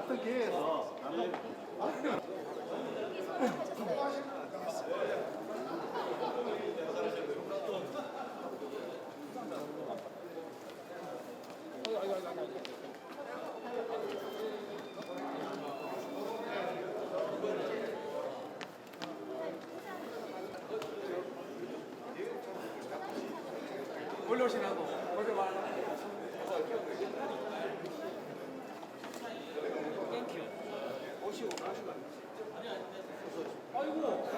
같은 기회에서 올려오시라고 고생 많아. 오시고 아이고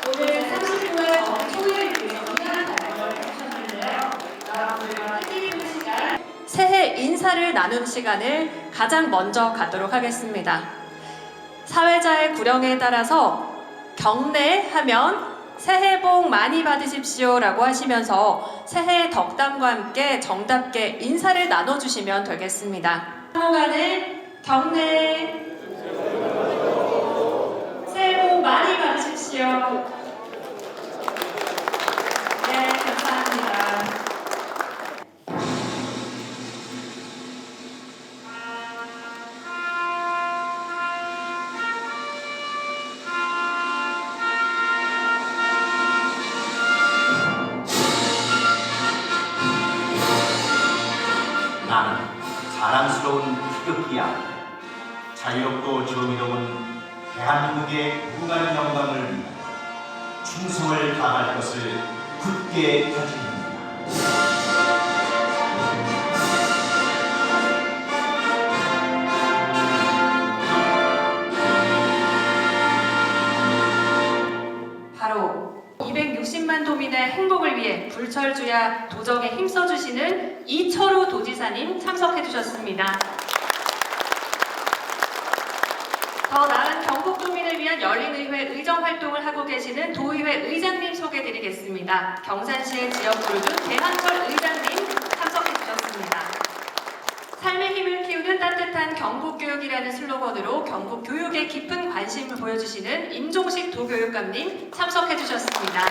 오늘 30분의 토요일 위해서 귀한 발표를 해주셨는데요. 여러분들과 뜻깊은 시간, 새해 인사를 나눈 시간을 가장 먼저 갖도록 하겠습니다. 사회자의 구령에 따라서 경례하면 새해 복 많이 받으십시오 라고 하시면서 새해의 덕담과 함께 정답게 인사를 나눠주시면 되겠습니다. 한호간을 경례, 새해 복 많이 받으십시오. 네, 감사합니다. 나는 자랑스러운 태극기야. 자유롭고 정의로운 대한민국의 무궁한 영광을 위해 충성을 다할 것을 굳게 다짐합니다. 바로 260만 도민의 행복을 위해 불철주야 도정에 힘써주시는 이철우 도지사님 참석해주셨습니다. 더 나은 경북도민을 위한 열린의회 의정활동을 하고 계시는 도의회 의장님 소개드리겠습니다. 경산시의 지역구를 둔 대한철 의장님 참석해주셨습니다. 삶의 힘을 키우는 따뜻한 경북교육이라는 슬로건으로 경북교육에 깊은 관심을 보여주시는 임종식 도교육감님 참석해주셨습니다.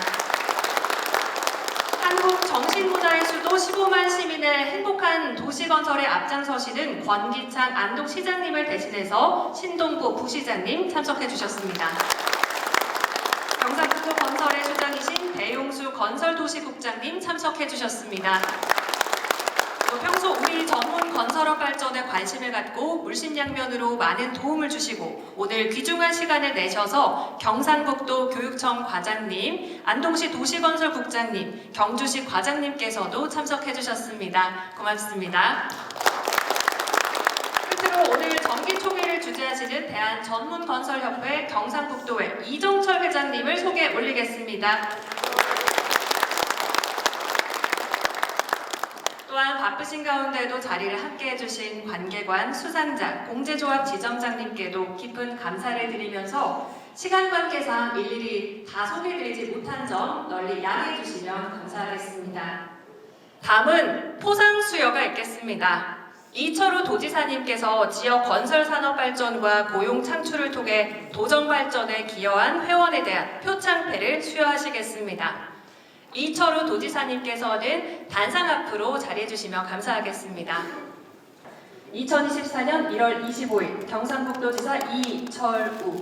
한국 정신문화의 수도 15만 시민의 행복한 도시건설에 앞장서시는 권기창 안동시장님을 대신해서 신동부 부시장님 참석해주셨습니다. 경상북도 건설의 수장이신 배용수 건설도시국장님 참석해주셨습니다. 또 평소 우리 전문 건설업 발전에 관심을 갖고 물심양면으로 많은 도움을 주시고 오늘 귀중한 시간을 내셔서 경상북도 교육청 과장님, 안동시 도시건설국장님, 경주시 과장님께서도 참석해 주셨습니다. 고맙습니다. 끝으로 오늘 정기총회를 주재하시는 대한전문건설협회 경상북도회 이정철 회장님을 소개 올리겠습니다. 또한 바쁘신 가운데도 자리를 함께 해주신 관계관, 수상자, 공제조합 지점장님께도 깊은 감사를 드리면서 시간 관계상 일일이 다 소개드리지 못한 점 널리 양해해 주시면 감사하겠습니다. 다음은 포상수여가 있겠습니다. 이철우 도지사님께서 지역 건설산업 발전과 고용 창출을 통해 도정 발전에 기여한 회원에 대한 표창패를 수여하시겠습니다. 이철우 도지사님께서는 단상 앞으로 자리해 주시면 감사하겠습니다. 2024년 1월 25일 경상북도지사 이철우.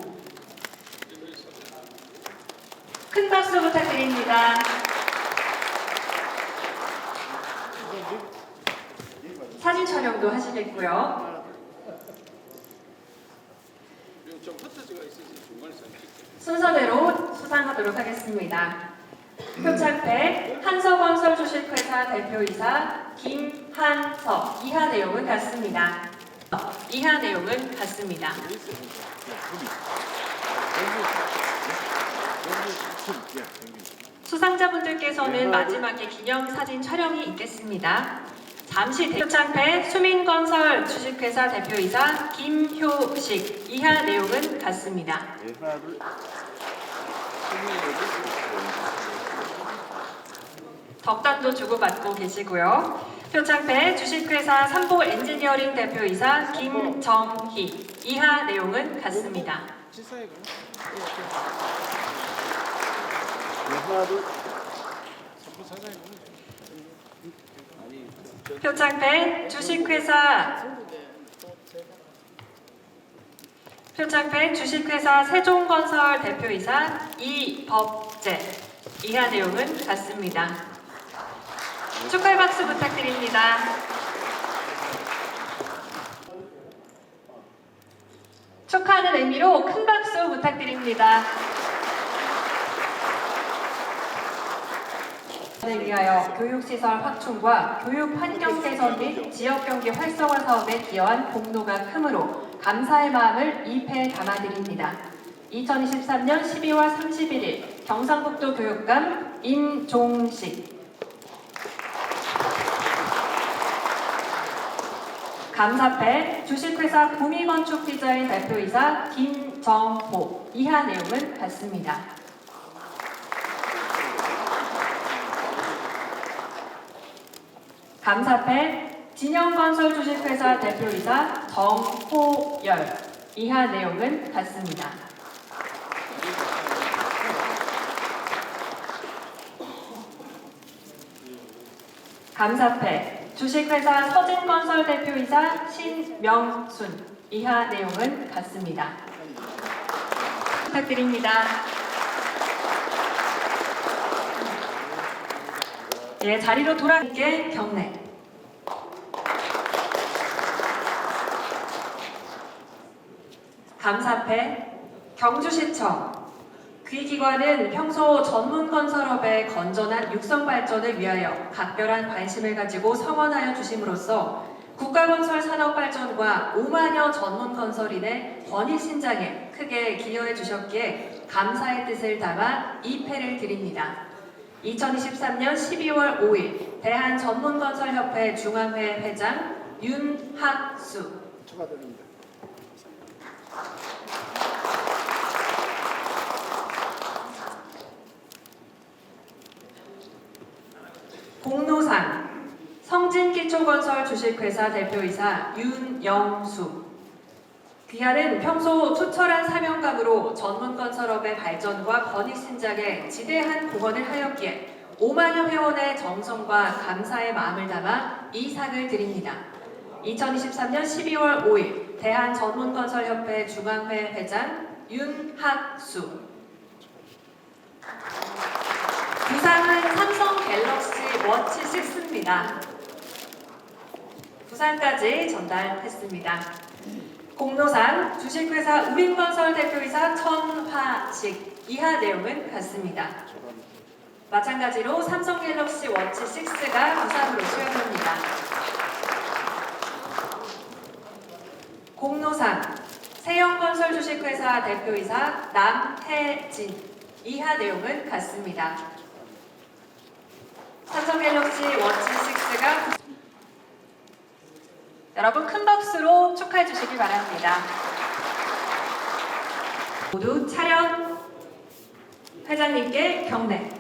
큰 박수 부탁드립니다. 사진 촬영도 하시겠고요. 순서대로 수상하도록 하겠습니다. 표창패 한서건설 주식회사 대표이사 김한석. 이하 내용은 같습니다. 이하 내용은 같습니다. 수상자분들께서는 마지막에 기념사진 촬영이 있겠습니다. 잠시 표창패 수민건설 주식회사 대표이사 김효식. 이하 내용은 같습니다. 덕담도 주고받고 계시고요. 표창패 주식회사 삼보 엔지니어링 대표이사 김정희. 이하 내용은 같습니다. 표창패 주식회사 세종건설 대표이사 이법재. 이하 내용은 같습니다. 축하의 박수 부탁드립니다. 축하하는 의미로 큰 박수 부탁드립니다. 을 위하여 교육시설 확충과 교육 환경 개선 및 지역 경기 활성화 사업에 기여한 공로가 크므로 감사의 마음을 입에 담아드립니다. 2023년 12월 31일 경상북도 교육감 임종식. 감사패 주식회사 구미건축디자인 대표이사 김정호. 이하 내용은 같습니다. 감사패 진영건설 주식회사 대표이사 정호열. 이하 내용은 같습니다. 감사패 주식회사 서진건설 대표이사 신명순. 이하 내용은 같습니다. 부탁드립니다. 예, 자리로 돌아가게 경례. 감사패 경주시청. 귀기관은 평소 전문건설업의 건전한 육성 발전을 위하여 각별한 관심을 가지고 성원하여 주심으로써 국가건설 산업 발전과 5만여 전문건설인의 권익 신장에 크게 기여해 주셨기에 감사의 뜻을 담아 이 패를 드립니다. 2023년 12월 5일 대한전문건설협회 중앙회 회장 윤학수. 축하드립니다. 공로상 성진기초건설 주식회사 대표이사 윤영수. 귀하는 평소 투철한 사명감으로 전문건설업의 발전과 권익 신장에 지대한 공헌을 하였기에 5만여 회원의 정성과 감사의 마음을 담아 이 상을 드립니다. 2023년 12월 5일 대한전문건설협회 중앙회 회장 윤학수. 부상은 삼성 갤럭시 워치 6입니다. 부상까지 전달했습니다. 공로상 주식회사 우빈건설 대표이사 천화식. 이하 내용은 같습니다. 마찬가지로 삼성 갤럭시 워치 6가 부상으로 수여됩니다. 공로상 세영건설 주식회사 대표이사 남혜진. 이하 내용은 같습니다. 삼성 갤럭시 워치 6가 여러분 큰 박수로 축하해 주시기 바랍니다. 모두 차렷. 회장님께 경례.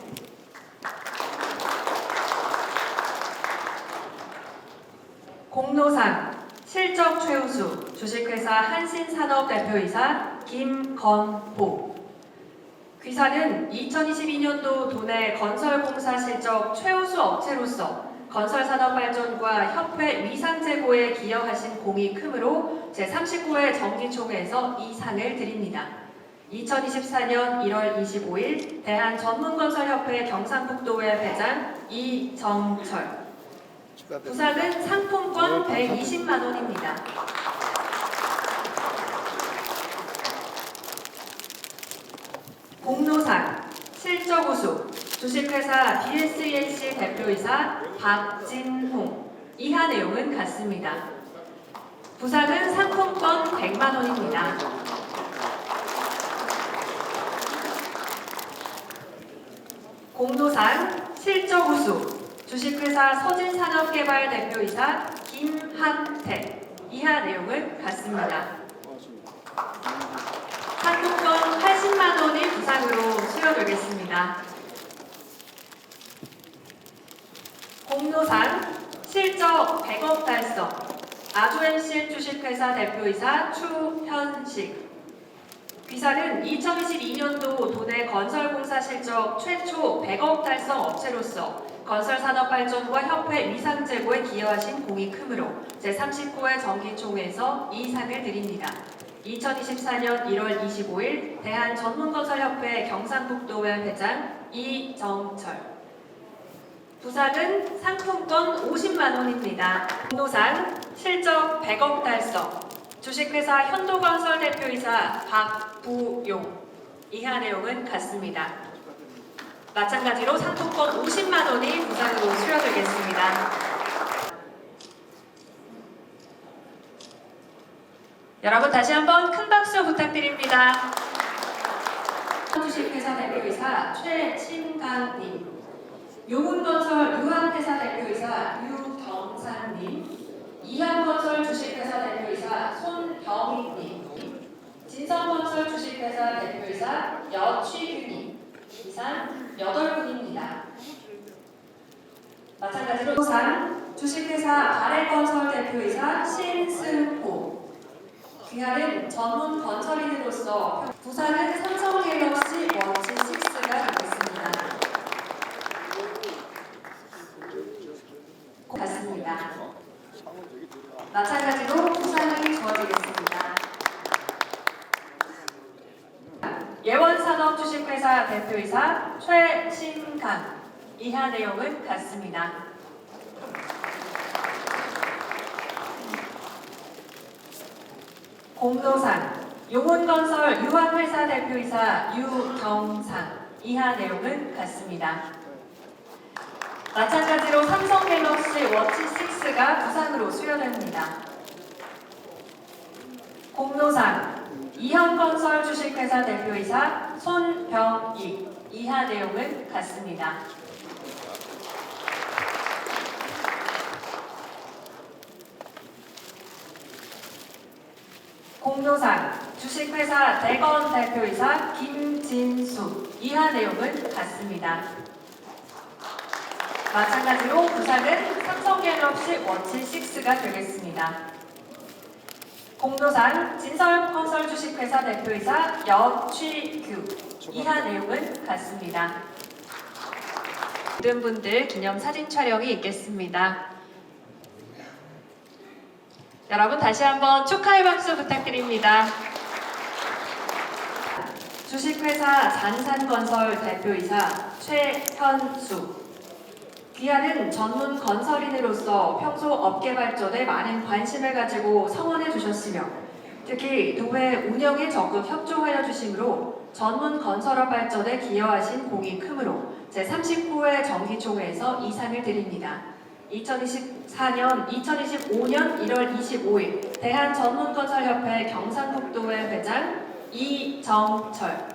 공로상 실적 최우수 주식회사 한신산업 대표이사 김건호. 귀사는 2022년도 도내 건설공사 실적 최우수 업체로서 건설산업 발전과 협회 위상 제고에 기여하신 공이 크므로 제39회 정기총회에서 이 상을 드립니다. 2024년 1월 25일 대한전문건설협회 경상북도회 회장 이정철. 부상은 상품권 120만 원입니다. 공로상 실적 우수 주식회사 BSENC 대표이사 박진홍. 이하 내용은 같습니다. 부상은 상품권 100만 원입니다. 공로상 실적 우수 주식회사 서진산업개발 대표이사 김한태. 이하 내용은 같습니다. 상품권 80만 원이 부상으로 수여되겠습니다. 공로상 실적 100억 달성 아주MCN 주식회사 대표이사 추현식. 귀사는 2022년도 도내 건설공사 실적 최초 100억 달성 업체로서 건설산업발전과 협회 위상제고에 기여하신 공이 크므로 제39회 정기총회에서 이 상을 드립니다. 2024년 1월 25일 대한전문건설협회 경상북도회 회장 이정철. 부상은 상품권 50만 원입니다. 공로상 실적 100억 달성. 주식회사 현도건설 대표이사 박부용. 이하 내용은 같습니다. 마찬가지로 상품권 50만 원이 부상으로 수여되겠습니다. 여러분 다시 한번 큰 박수 부탁드립니다. 주식회사 대표이사 최신강님, 용운건설 유한회사 대표이사 유경상님, 이한건설 주식회사 대표이사 손병익님, 진성건설 주식회사 대표이사 여취규님, 이상 8분입니다. 마찬가지로 상 주식회사 바래건설 대표이사 신승호, 귀하는 전문 건설인으로서 부산은 삼성갤럭시 워치6가 되겠습니다. 같습니다. 마찬가지로 부상이 주어지겠습니다. 예원산업 주식회사 대표이사 최신강. 이하 내용은 같습니다. 공로상 용운건설 유한회사 대표이사 유경상. 이하 내용은 같습니다. 마찬가지로 삼성갤럭시 워치6가 부상으로 수여됩니다. 공로상 이현건설 주식회사 대표이사 손병익. 이하 내용은 같습니다. 공로상 주식회사 대건 대표이사 김진수. 이하 내용은 같습니다. 마찬가지로 부상은 삼성갤럭시 워치6가 되겠습니다. 공로상 진설건설 주식회사 대표이사 여취규. 이하 내용은 같습니다. 모든 분들 기념 사진 촬영이 있겠습니다. 여러분 다시 한번 축하의 박수 부탁드립니다. 주식회사 잔산건설 대표이사 최현수. 귀하는 전문 건설인으로서 평소 업계 발전에 많은 관심을 가지고 성원해 주셨으며 특히 도회 운영에 적극 협조하여 주심으로 전문 건설업 발전에 기여하신 공이 크므로 제39회 정기총회에서 이 상을 드립니다. 2024년 2025년 1월 25일 대한전문건설협회 경상북도회 회장 이정철.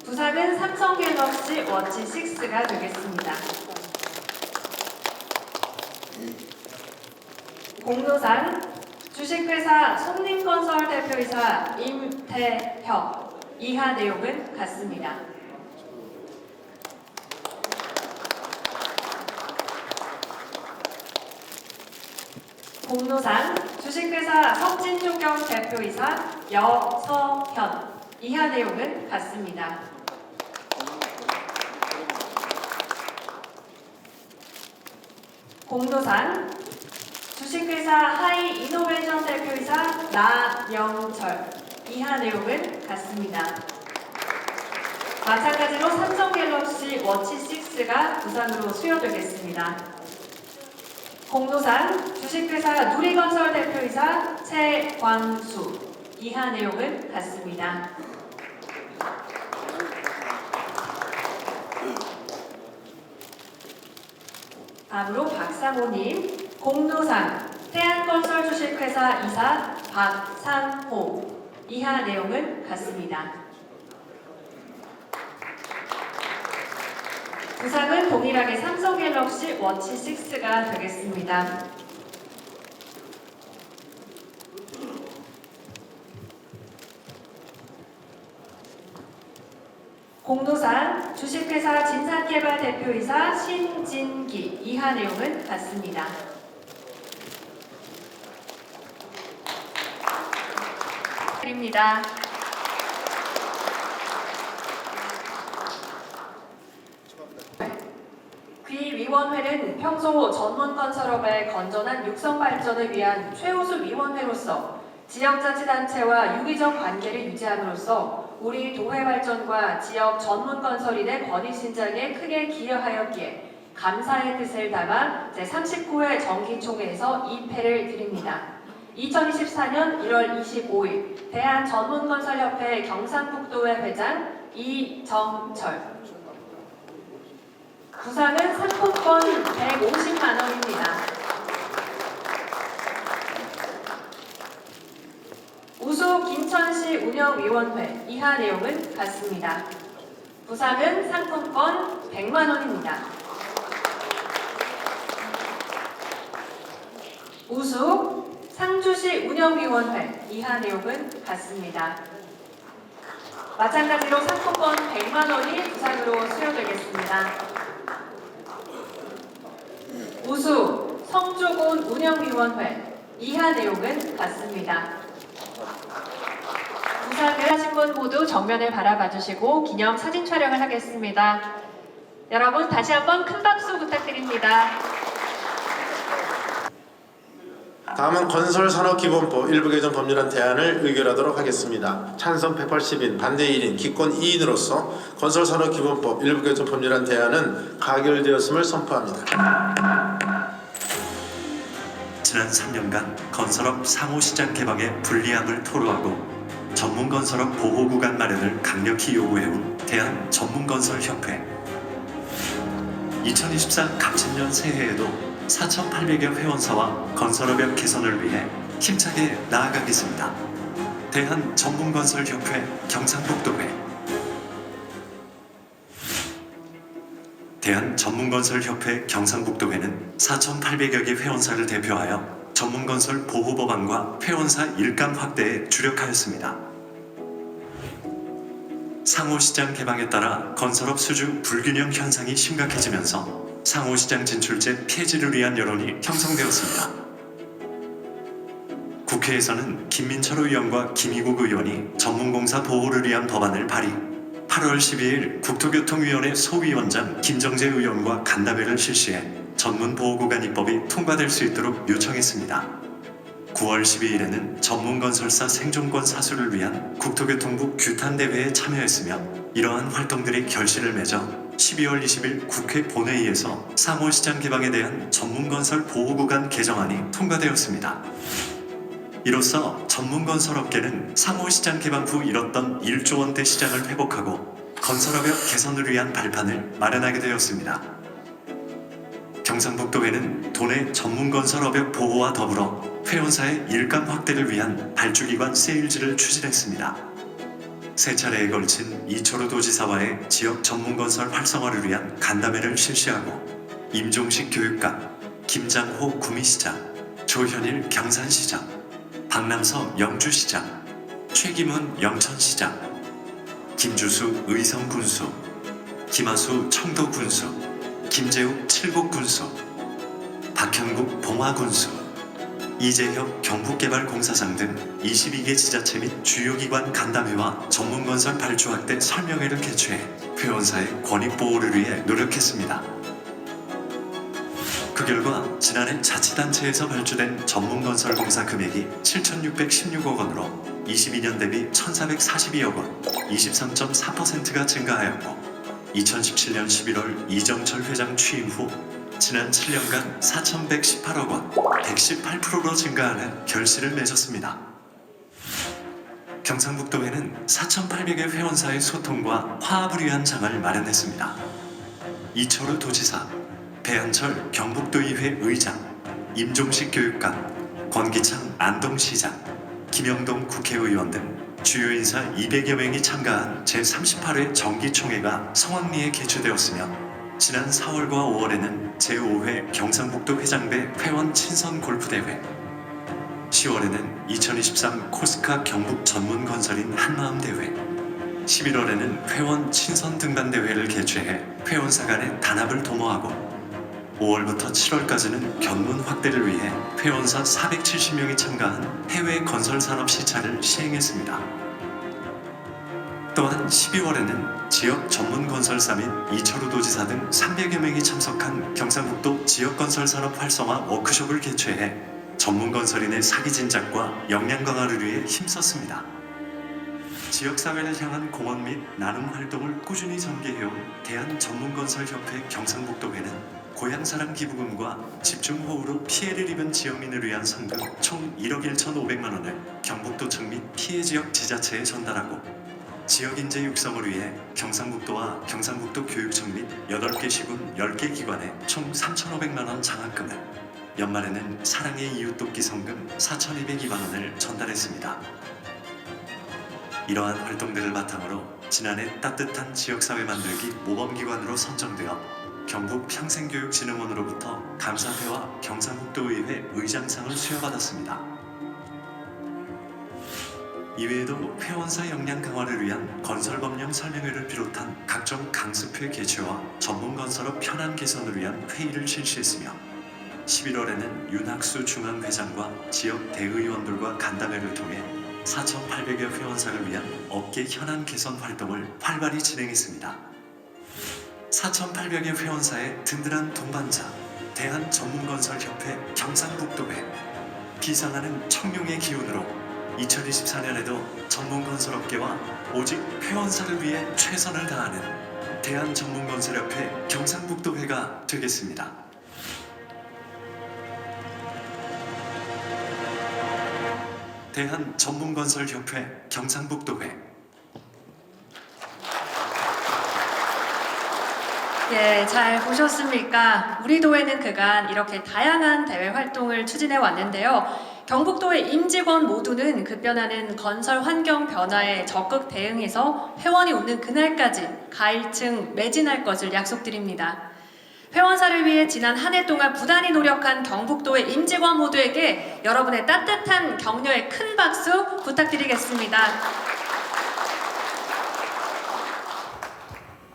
부상은 삼성갤럭시 워치6가 되겠습니다. 공로상 주식회사 송림건설 대표이사 임태혁. 이하 내용은 같습니다. 공로상 주식회사 석진조경 대표이사 여서현. 이하 내용은 같습니다. 공로상 주식회사 하이이노베이션 대표이사 나영철. 이하 내용은 같습니다. 마찬가지로 삼성갤럭시 워치6가 부상으로 수여되겠습니다. 공로상 주식회사 누리건설 대표이사 최광수. 이하 내용은 같습니다. 다음으로 박상호님. 공로상 태안건설 주식회사 이사 박상호. 이하 내용은 같습니다. 부상은 동일하게 삼성갤럭시 워치6가 되겠습니다. 공로상 주식회사 진산개발 대표이사 신진기. 이하 내용은 같습니다. 부탁드립니다. 귀위원회는 평소 전문건설업의 건전한 육성 발전을 위한 최우수 위원회로서 지역자치단체와 유기적 관계를 유지함으로써 우리 도회 발전과 지역 전문건설인의 권위 신장에 크게 기여하였기에 감사의 뜻을 담아 제39회 정기총회에서 2패를 드립니다. 2024년 1월 25일 대한전문건설협회 경상북도회 회장 이정철. 부상은 상품권 150만 원입니다. 우수 김천시 운영위원회 이하 내용은 같습니다. 부상은 상품권 100만 원입니다. 우수 상주시 운영위원회 이하 내용은 같습니다. 마찬가지로 상품권 100만 원이 부상으로 수여되겠습니다. 우수 성주군 운영위원회 이하 내용은 같습니다. 부상을 하신 분 모두 정면을 바라봐 주시고 기념 사진 촬영을 하겠습니다. 여러분 다시 한번 큰 박수 부탁드립니다. 다음은 건설산업기본법 일부 개정 법률안 대안을 의결하도록 하겠습니다. 찬성 180인, 반대 1인, 기권 2인으로서 건설산업기본법 일부 개정 법률안 대안은 가결되었음을 선포합니다. 지난 3년간 건설업 상호시장 개방의 불리함을 토로하고 전문건설업 보호구간 마련을 강력히 요구해온 대한전문건설협회. 2024 갑진년 새해에도 4,800여 회원사와 건설업의 개선을 위해 힘차게 나아가겠습니다. 대한전문건설협회 경상북도회. 대한전문건설협회 경상북도회는 4,800여 개 회원사를 대표하여 전문건설 보호법안과 회원사 일감 확대에 주력하였습니다. 상호시장 개방에 따라 건설업 수주 불균형 현상이 심각해지면서 상호시장 진출제 폐지를 위한 여론이 형성되었습니다. 국회에서는 김민철 의원과 김희국 의원이 전문공사 보호를 위한 법안을 발의, 8월 12일 국토교통위원회 소위원장 김정재 의원과 간담회를 실시해 전문보호구간 입법이 통과될 수 있도록 요청했습니다. 9월 12일에는 전문건설사 생존권 사수를 위한 국토교통부 규탄대회에 참여했으며 이러한 활동들이 결실을 맺어 12월 20일 국회 본회의에서 상호시장 개방에 대한 전문건설 보호구간 개정안이 통과되었습니다. 이로써 전문건설업계는 상호시장 개방 후 잃었던 1조 원대 시장을 회복하고 건설업의 개선을 위한 발판을 마련하게 되었습니다. 경상북도회는 도내 전문건설업의 보호와 더불어 회원사의 일감 확대를 위한 발주기관 세일즈를 추진했습니다. 세 차례에 걸친 이철우 도지사와의 지역 전문건설 활성화를 위한 간담회를 실시하고 임종식 교육감, 김장호 구미시장, 조현일 경산시장, 박남서 영주시장, 최김훈 영천시장, 김주수 의성군수, 김하수 청도군수, 김재욱 칠곡군수, 박현국 봉화군수, 이재혁 경북개발공사장 등 22개 지자체 및 주요기관 간담회와 전문건설 발주 확대 설명회를 개최해 회원사의 권익보호를 위해 노력했습니다. 그 결과 지난해 자치단체에서 발주된 전문건설공사 금액이 7,616억 원으로 22년 대비 1,442억 원, 23.4%가 증가하였고 2017년 11월 이정철 회장 취임 후 지난 7년간 4,118억 원, 118%로 증가하는 결실을 맺었습니다. 경상북도회는 4,800여 회원사의 소통과 화합을 위한 장을 마련했습니다. 이철우 도지사, 배한철 경북도의회 의장, 임종식 교육감, 권기창 안동시장, 김영동 국회의원 등 주요 인사 200여 명이 참가한 제38회 정기총회가 성황리에 개최되었으며 지난 4월과 5월에는 제5회 경상북도 회장배 회원 친선 골프대회, 10월에는 2023 코스카 경북 전문건설인 한마음대회, 11월에는 회원 친선 등반대회를 개최해 회원사 간의 단합을 도모하고 5월부터 7월까지는 견문 확대를 위해 회원사 470명이 참가한 해외 건설 산업 시찰을 시행했습니다. 또한 12월에는 지역 전문 건설사 및 이철우 도지사 등 300여 명이 참석한 경상북도 지역건설 산업 활성화 워크숍을 개최해 전문 건설인의 사기 진작과 역량 강화를 위해 힘썼습니다. 지역사회를 향한 공헌 및 나눔 활동을 꾸준히 전개해온 대한전문건설협회 경상북도회는 고향사랑 기부금과 집중호우로 피해를 입은 지역민을 위한 성금 총 1억 1,500만 원을 경북도청 및 피해 지역 지자체에 전달하고 지역인재 육성을 위해 경상북도와 경상북도 교육청 및 8개 시군 10개 기관에 총 3,500만 원 장학금을, 연말에는 사랑의 이웃돕기 성금 4,202만 원을 전달했습니다. 이러한 활동들을 바탕으로 지난해 따뜻한 지역사회 만들기 모범기관으로 선정되어 경북 평생교육진흥원으로부터 감사패와 경상북도의회 의장상을 수여받았습니다. 이외에도 회원사 역량 강화를 위한 건설법령 설명회를 비롯한 각종 강습회 개최와 전문건설업 현안 개선을 위한 회의를 실시했으며 11월에는 윤학수 중앙회장과 지역 대의원들과 간담회를 통해 4,800여 회원사를 위한 업계 현안 개선 활동을 활발히 진행했습니다. 4,800여 회원사의 든든한 동반자 대한전문건설협회 경상북도회, 비상하는 청룡의 기운으로 2024년에도 전문건설업계와 오직 회원사를 위해 최선을 다하는 대한전문건설협회 경상북도회가 되겠습니다. 대한전문건설협회 경상북도회. 예, 잘 보셨습니까? 우리 도회는 그간 이렇게 다양한 대외 활동을 추진해 왔는데요. 경북도의 임직원 모두는 급변하는 건설 환경 변화에 적극 대응해서 회원이 오는 그날까지 가일층 매진할 것을 약속드립니다. 회원사를 위해 지난 한 해 동안 부단히 노력한 경북도의 임직원 모두에게 여러분의 따뜻한 격려의 큰 박수 부탁드리겠습니다.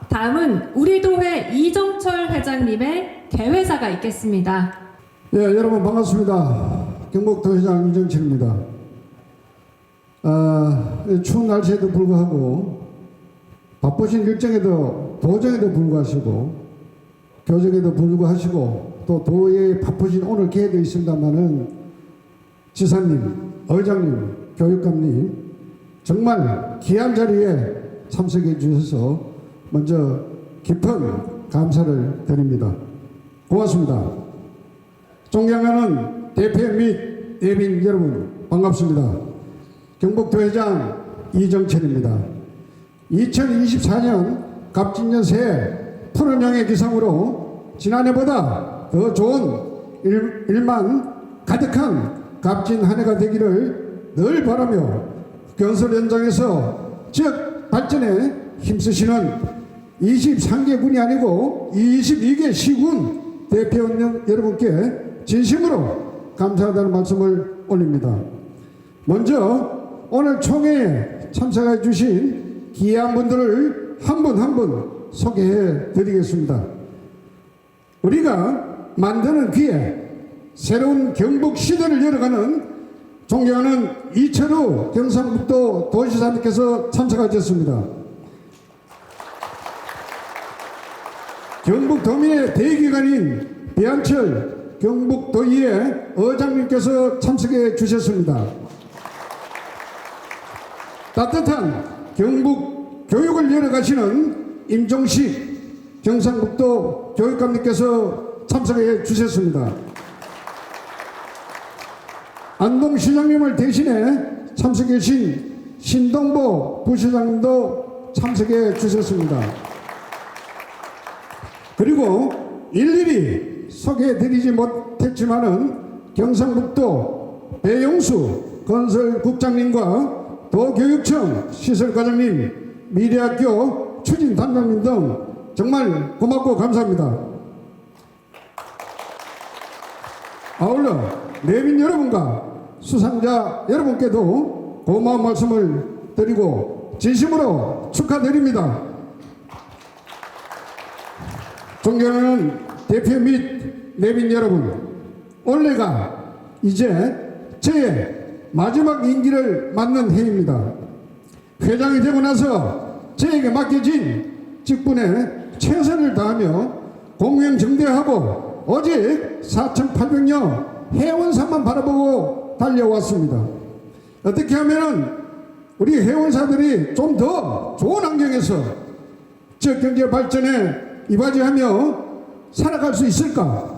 다음은 우리 도회 이정철 회장님의 개회사가 있겠습니다. 예, 여러분 반갑습니다. 경북도회장 이정철입니다. 추운 날씨에도 불구하고 바쁘신 일정에도 도정에도 불구하시고 교정에도 불구하시고 또 도에 바쁘신 오늘 기회도 있습니다만은 지사님, 의장님, 교육감님 정말 귀한 자리에 참석해 주셔서 먼저 깊은 감사를 드립니다. 고맙습니다. 존경하는 대표 및 예빈 여러분 반갑습니다. 경북도회장 이정철입니다. 2024년 갑진년 새해 푸른영의 기상으로 지난해보다 더 좋은 일만 가득한 갑진 한 해가 되기를 늘 바라며 건설 현장에서 지역 발전에 힘쓰시는 23개 군이 아니고 22개 시군 대표원 여러분께 진심으로 감사하다는 말씀을 올립니다. 먼저 오늘 총회에 참석해 주신 귀한 분들을 한 분 한 분 소개해 드리겠습니다. 우리가 만드는 기회, 새로운 경북 시대를 열어가는 존경하는 이철우 경상북도 도지사님께서 참석하셨습니다. 경북도민의 대기관인 배한철 경북도의회 의장님께서 참석해 주셨습니다. 따뜻한 경북 교육을 열어가시는 임종식 경상북도 교육감님께서 참석해 주셨습니다. 안동시장님을 대신해 참석해 주신 신동보 부시장님도 참석해 주셨습니다. 그리고 일일이 소개해드리지 못했지만은 경상북도 배용수 건설국장님과 도교육청 시설과장님, 미래학교 추진단장님 등 정말 고맙고 감사합니다. 아울러 내빈 여러분과 수상자 여러분께도 고마운 말씀을 드리고 진심으로 축하드립니다. 존경하는 대표 및 내빈 여러분, 올해가 이제 제 마지막 임기를 맞는 해입니다. 회장이 되고 나서 저에게 맡겨진 직분에 최선을 다하며 공명정대하고 오직 4,800여 회원사만 바라보고 달려왔습니다. 어떻게 하면 우리 회원사들이 좀 더 좋은 환경에서 지역 경제 발전에 이바지하며 살아갈 수 있을까?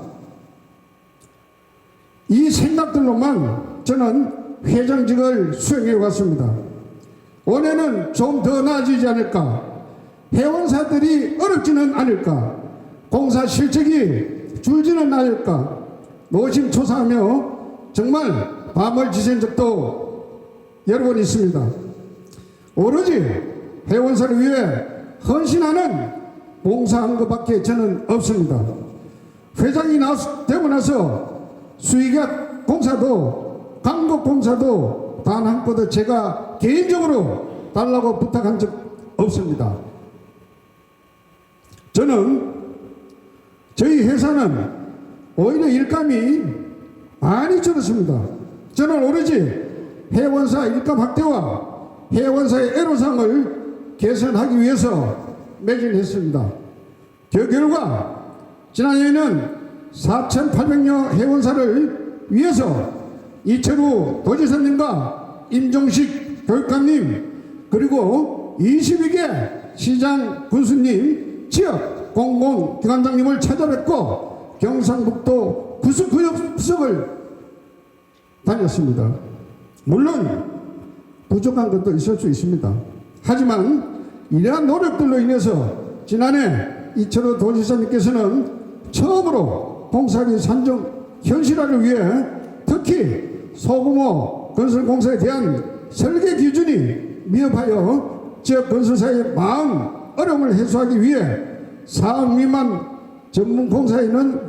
이 생각들로만 저는 회장직을 수행해 왔습니다. 올해는 좀 더 나아지지 않을까? 회원사들이 어렵지는 않을까? 공사 실적이 줄지는 않을까? 노심초사하며 정말 밤을 지샌 적도 여러 번 있습니다. 오로지 회원사를 위해 헌신하는 봉사한 것밖에 저는 없습니다. 회장이 되고 나서 수의학 공사도 강국 공사도 단 한 건도 제가 개인적으로 달라고 부탁한 적 없습니다. 저희 회사는 오히려 일감이 많이 줄었습니다. 저는 오로지 회원사 일감 확대와 회원사의 애로사항을 개선하기 위해서 매진했습니다. 그 결과 지난해에는 4,800여 회원사를 위해서 이철우 도지사님과 임종식 교육감님 그리고 22개 시장 군수님 지역 공공기관장님을 찾아뵙고 경상북도 구석구역을 다녔습니다. 물론 부족한 것도 있을 수 있습니다. 하지만 이러한 노력들로 인해서 지난해 이철호 도지사님께서는 처음으로 공사비 산정 현실화를 위해 특히 소규모 건설공사에 대한 설계 기준이 미흡하여 지역 건설사의 마음 어려움을 해소하기 위해 4억 미만 전문 공사에는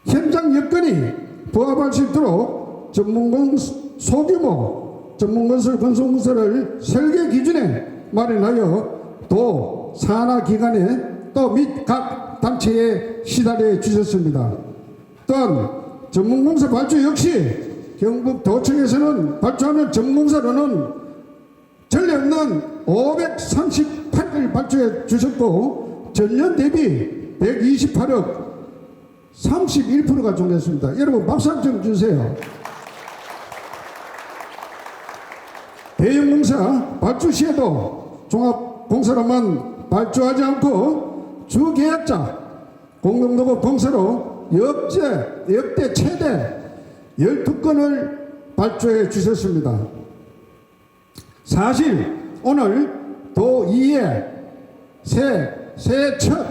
현장 여건이 부합할 수 있도록 소규모 전문건설 건설공사를 설계 기준에 마련하여 또 산하기관에 또 및 각 단체에 시달해 주셨습니다. 또한 전문공사 발주 역시 경북도청에서는 발주하는 전문공사로는 전례 없는 538을 발주해 주셨고 전년 대비 128억 31%가 증가했습니다. 여러분 박수 한 번 주세요. 대형공사 발주 시에도 종합공사로만 발주하지 않고 주계약자 공동도급 공사로 역대 최대 12건을 발주해 주셨습니다. 사실 오늘 도2의 새해 첫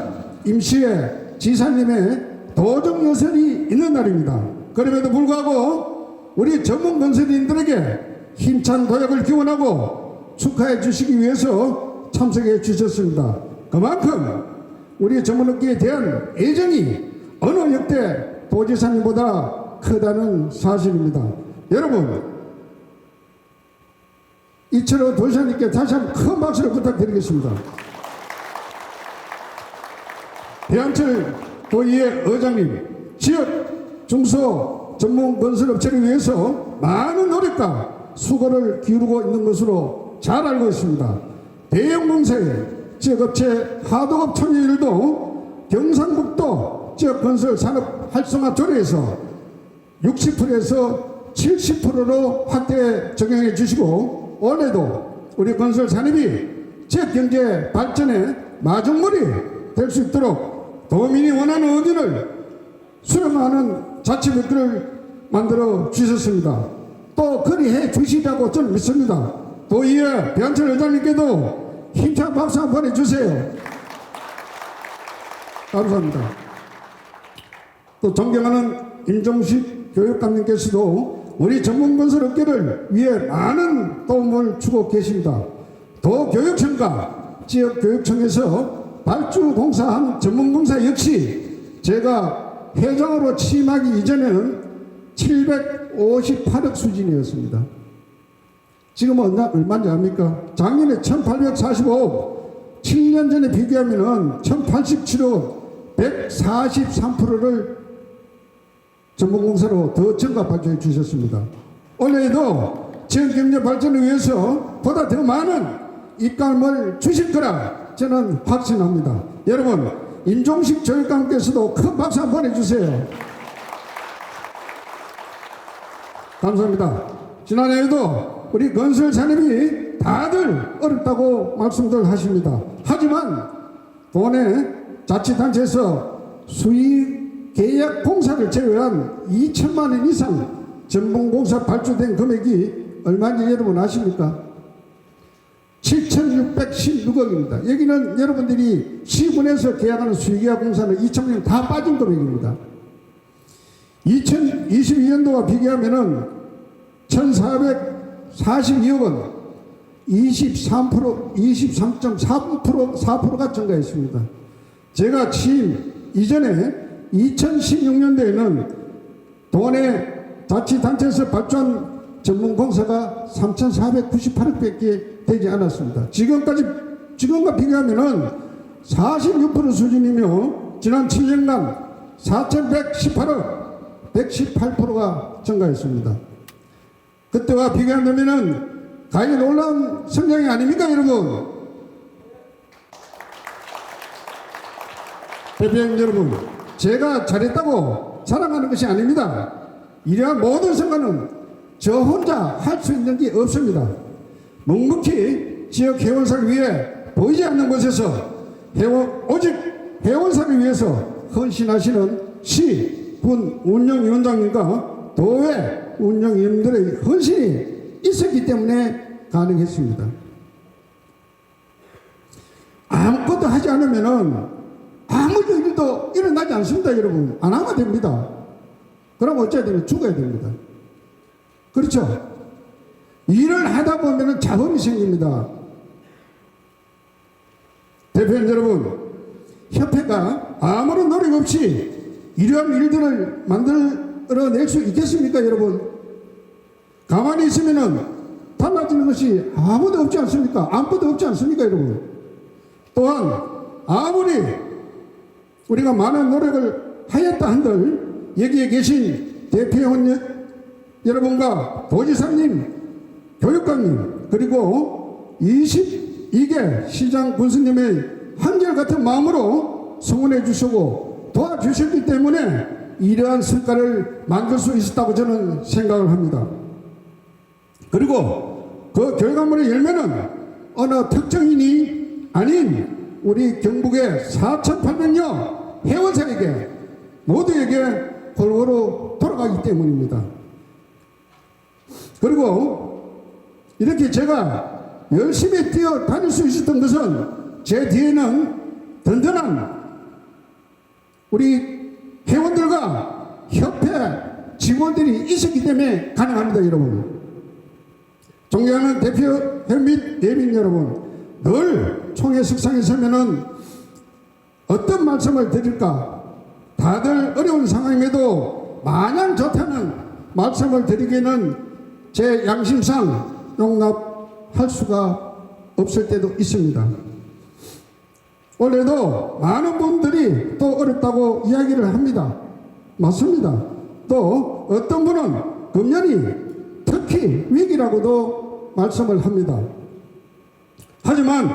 임시회 지사님의 도정 여설이 있는 날입니다. 그럼에도 불구하고 우리 전문 건설인들에게 힘찬 도약을 기원하고 축하해 주시기 위해서 참석해 주셨습니다. 그만큼 우리 전문업계에 대한 애정이 어느 역대 도지사님보다 크다는 사실입니다. 여러분 이철호 도지사님께 다시 한번 큰 박수를 부탁드리겠습니다. 배한철 도의회 의장님, 지역 중소 전문 건설업체를 위해서 많은 노력과 수고를 기울이고 있는 것으로 잘 알고 있습니다. 대형 공사의 지역업체 하도급 참여율도 경상북도 지역건설 산업 활성화 조례에서 60%에서 70%로 확대 적용해 주시고 올해도 우리 건설 산업이 지역경제 발전의 마중물이 될 수 있도록 도민이 원하는 의견을 수렴하는 자치법규를 만들어 주셨습니다. 또 그리해 주시다고 저는 믿습니다. 도의회 배한철 의장님께도 힘찬 박수 한번 해주세요. 감사합니다. 또 존경하는 임종식 교육감님께서도 우리 전문건설업계를 위해 많은 도움을 주고 계십니다. 도교육청과 지역교육청에서 발주공사한 전문공사 역시 제가 회장으로 취임하기 이전에는 758억 수준이었습니다. 지금은 얼마인지 압니까? 작년에 1845억, 7년 전에 비교하면 1087억 143%를 전문공사로 더 증가 발전해 주셨습니다. 올해에도 지역 경제 발전을 위해서 보다 더 많은 입감을 주실 거라 저는 확신합니다. 여러분, 임종식 조역감께서도 큰 박수 한번 해주세요. 감사합니다. 지난해에도 우리 건설 산업이 다들 어렵다고 말씀들 하십니다. 하지만 본해 자치단체에서 수익 계약 공사를 제외한 2천만 원 이상 전문공사 발주된 금액이 얼마인지 여러분 아십니까? 7,616억입니다. 여기는 여러분들이 시군에서 계약하는 수의계약 공사는 2천만 원 다 빠진 금액입니다. 2022년도와 비교하면은 1,442억 원, 23.4%가 증가했습니다. 제가 취임 이전에 2016년도에는 도내 자치단체에서 발주한 전문공사가 3,498억밖에 되지 않았습니다. 지금과 비교하면은 46% 수준이며 지난 7년간 4,118억, 118%가 증가했습니다. 그때와 비교한다면은 가히 놀라운 성장이 아닙니까, 여러분? 대표님 여러분, 제가 잘했다고 자랑하는 것이 아닙니다. 이러한 모든 성과는 저 혼자 할 수 있는 게 없습니다. 묵묵히 지역 회원사를 위해 보이지 않는 곳에서 오직 회원사를 위해서 헌신하시는 시, 군 운영위원장님과 도회 운영위원들의 헌신이 있었기 때문에 가능했습니다. 아무것도 하지 않으면은 아무 일도 일어나지 않습니다, 여러분. 안 하면 됩니다. 그럼 어찌해야 되면 죽어야 됩니다. 그렇죠? 일을 하다 보면은 자본이 생깁니다. 대표님 여러분, 협회가 아무런 노력 없이 이러한 일들을 만들어낼 수 있겠습니까, 여러분? 가만히 있으면은 달라지는 것이 아무도 없지 않습니까? 아무것도 없지 않습니까, 여러분? 또한 아무리 우리가 많은 노력을 하였다 한들 여기에 계신 대표원 여러분과 도지사님, 교육감님, 그리고 22개 시장 군수님의 한결같은 마음으로 성원해 주시고 도와주셨기 때문에 이러한 성과를 만들 수 있었다고 저는 생각을 합니다. 그리고 그 결과물의 열매는 어느 특정인이 아닌 우리 경북의 4,800여 회원사에게 모두에게 골고루 돌아가기 때문입니다. 그리고 이렇게 제가 열심히 뛰어다닐 수 있었던 것은 제 뒤에는 든든한 우리 회원들과 협회 직원들이 있었기 때문에 가능합니다, 여러분. 존경하는 대표회 및 대민 여러분, 늘 총회 석상에 서면은 어떤 말씀을 드릴까? 다들 어려운 상황임에도 마냥 좋다는 말씀을 드리기에는 제 양심상 용납할 수가 없을 때도 있습니다. 올해도 많은 분들이 또 어렵다고 이야기를 합니다. 맞습니다. 또 어떤 분은 금년이 특히 위기라고도 말씀을 합니다. 하지만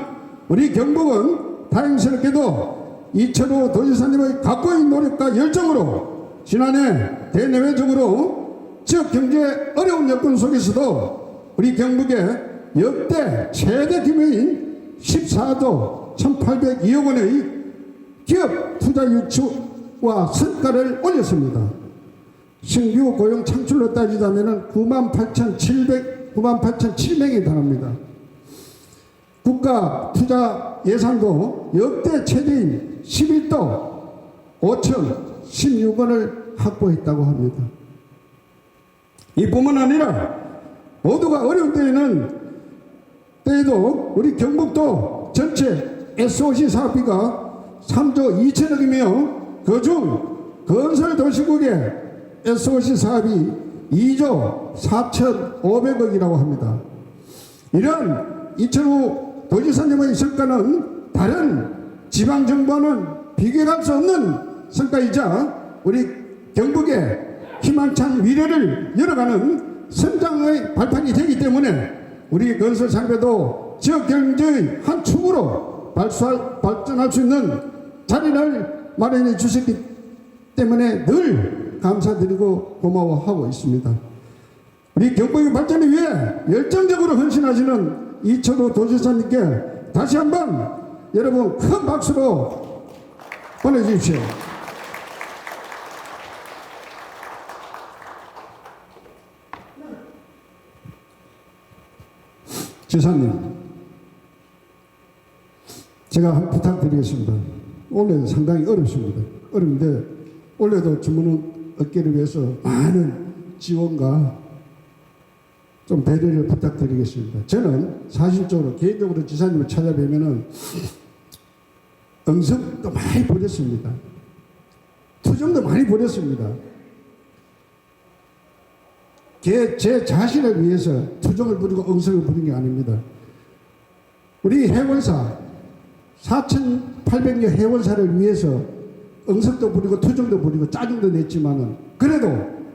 우리 경북은 다행스럽게도 이철우 도지사님의 각고의 노력과 열정으로 지난해 대내외적으로 지역 경제 어려운 여건 속에서도 우리 경북의 역대 최대 규모인 14조 1,802억 원의 기업 투자 유치와 성과를 올렸습니다. 신규 고용 창출로 따지자면 98,700명에 달합니다. 국가 투자 예산도 역대 최대인 11조 5,016원을 확보했다고 합니다. 이뿐만 아니라 모두가 어려운 때에도 우리 경북도 전체 SOC 사업비가 3조 2천억이며 그중 건설도시국의 SOC 사업이 2조 4,500억이라고 합니다. 이런 이철우 도지사님의 성과는 다른 지방정부와는 비교할 수 없는 성과이자 우리 경북의 희망찬 미래를 열어가는 성장의 발판이 되기 때문에 우리 건설 산업에도 지역 경제의 한 축으로 발전할 수 있는 자리를 마련해 주셨기 때문에 늘 감사드리고 고마워하고 있습니다. 우리 경북의 발전을 위해 열정적으로 헌신하시는 이철우 도지사님께 다시 한번 여러분 큰 박수로 보내주십시오. 지사님, 제가 한 부탁드리겠습니다. 올해는 상당히 어렵습니다. 어려운데 올해도 주문은 얻기를 위해서 많은 지원과 좀 배려를 부탁드리겠습니다. 저는 사실적으로 개인적으로 지사님을 찾아뵈면은 응석도 많이 버렸습니다. 투정도 많이 버렸습니다. 제 자신을 위해서 투정을 부리고 응석을 부린 게 아닙니다. 우리 해원사 4,800여 해원사를 위해서 응석도 부리고 투정도 부리고 짜증도 냈지만은 그래도